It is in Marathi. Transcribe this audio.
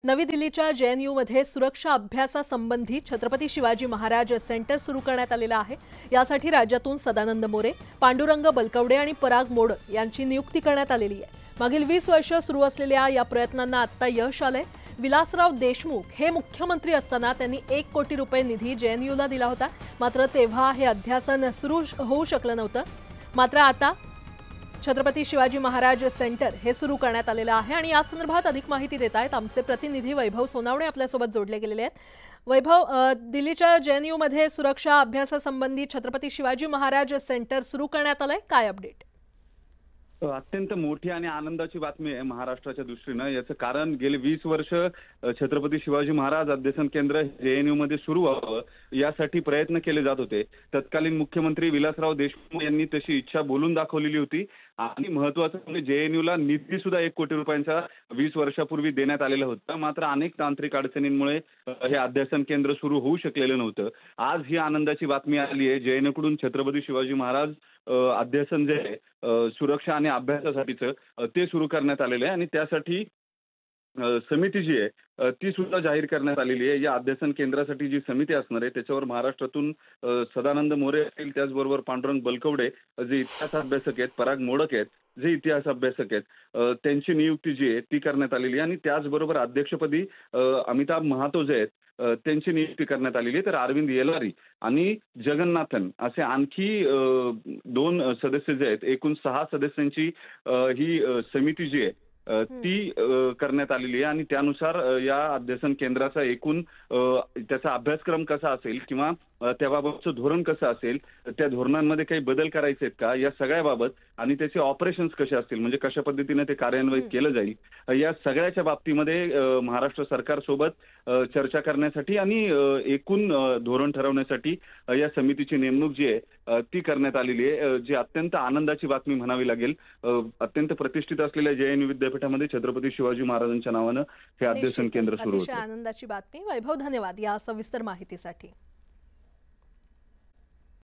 नवी दिल्लीच्या JNUमध्ये सुरक्षा अभ्यासासंबंधी छत्रपती शिवाजी महाराज सेंटर सुरू करण्यात आलेलं आहे। यासाठी राज्यातून सदानंद मोरे, पांडुरंग बलकवडे आणि पराग मोडक यांची नियुक्ती करण्यात आलेली आहे। मागील 20 वर्ष सुरू असलेल्या या प्रयत्नांना आता यश आलंय। विलासराव देशमुख हे मुख्यमंत्री असताना त्यांनी 1 कोटी रुपये निधी JNUला दिला होता, मात्र तेव्हा हे अध्यासन सुरू होऊ शकलं नव्हतं। मात्र आता छत्रपती शिवाजी महाराज सेंटर हे सुरू करण्यात आलेलं आहे आणि या संदर्भात अधिक माहिती देत आहेत आमचे प्रतिनिधी वैभव सोनावणे आपल्यासोबत जोडले गेलेले आहेत। वैभव, दिल्लीच्या JNUमध्ये सुरक्षा अभ्यासासंबंधी छत्रपती शिवाजी महाराज सेंटर सुरू करण्यात आलंय, काय अपडेट? अत्यंत मोठी आणि आनंदाची बातमी आहे महाराष्ट्राच्या दृष्टीनं। याचं कारण गेले 20 वर्ष छत्रपती शिवाजी महाराज अध्यसन केंद्र JNU मध्ये सुरू व्हावं यासाठी प्रयत्न केले जात होते। तत्कालीन मुख्यमंत्री विलासराव देशमुख यांनी तशी इच्छा बोलून दाखवलेली होती आणि महत्त्वाचं म्हणजे JNUला निधी सुद्धा 1 कोटी रुपयांचा 20 वर्षापूर्वी देण्यात आलेला होता। मात्र अनेक तांत्रिक अडचणींमुळे हे अध्यासन केंद्र सुरू होऊ शकलेलं नव्हतं। आज ही आनंदाची बातमी आली आहे। JNU कडून छत्रपती शिवाजी महाराज अध्यासन जे आहे सुरक्षा आणि अभ्यासासाठीचं ते सुरू करण्यात आलेलं आहे आणि त्यासाठी समिती जी आहे ती सुद्धा जाहीर करण्यात आलेली आहे। या अध्यासन केंद्रासाठी जी समिती असणार आहे त्याच्यावर महाराष्ट्रातून सदानंद मोरे असतील, त्याचबरोबर पांडुरंग बलकवडे जे इतिहास अभ्यासक आहेत, पराग मोडक आहेत जे इतिहास अभ्यासक आहेत, त्यांची नियुक्ती जी आहे ती करण्यात आलेली आहे आणि त्याचबरोबर अध्यक्षपदी अमिताभ महातो जे आहेत त्यांची नियुक्ती करण्यात आलेली आहे। तर अरविंद येलारी आणि जगन्नाथन असे आणखी 2 सदस्य जे आहेत, एकूण 6 सदस्यांची ही समिती जी आहे ती करण्यात आलेली आहे आणि त्यानुसार या अध्यासन केंद्राचा एकूण त्याचा अभ्यासक्रम कसा असेल किंवा त्याबाबतचं धोरण कसं असेल, त्या धोरणांमध्ये काही बदल करायचे आहेत का, या सगळ्याबाबत आणि त्याचे ऑपरेशन्स कसे असतील म्हणजे कशा पद्धतीने ते कार्यान्वित केलं जाईल, या सगळ्याच्या बाबतीमध्ये महाराष्ट्र सरकारसोबत चर्चा करण्यासाठी आणि एकूण धोरण ठरवण्यासाठी या समितीची नेमणूक जी आहे ती करण्यात आलेली आहे। जी अत्यंत आनंदाची बातमी म्हणावी लागेल। अत्यंत प्रतिष्ठित असलेल्या JNU विद्यापीठामध्ये छत्रपती शिवाजी महाराजांच्या नावानं हे अध्यसन केंद्र सुरू होतं। आनंदाची बातमी। वैभव, धन्यवाद या सविस्तर माहितीसाठी।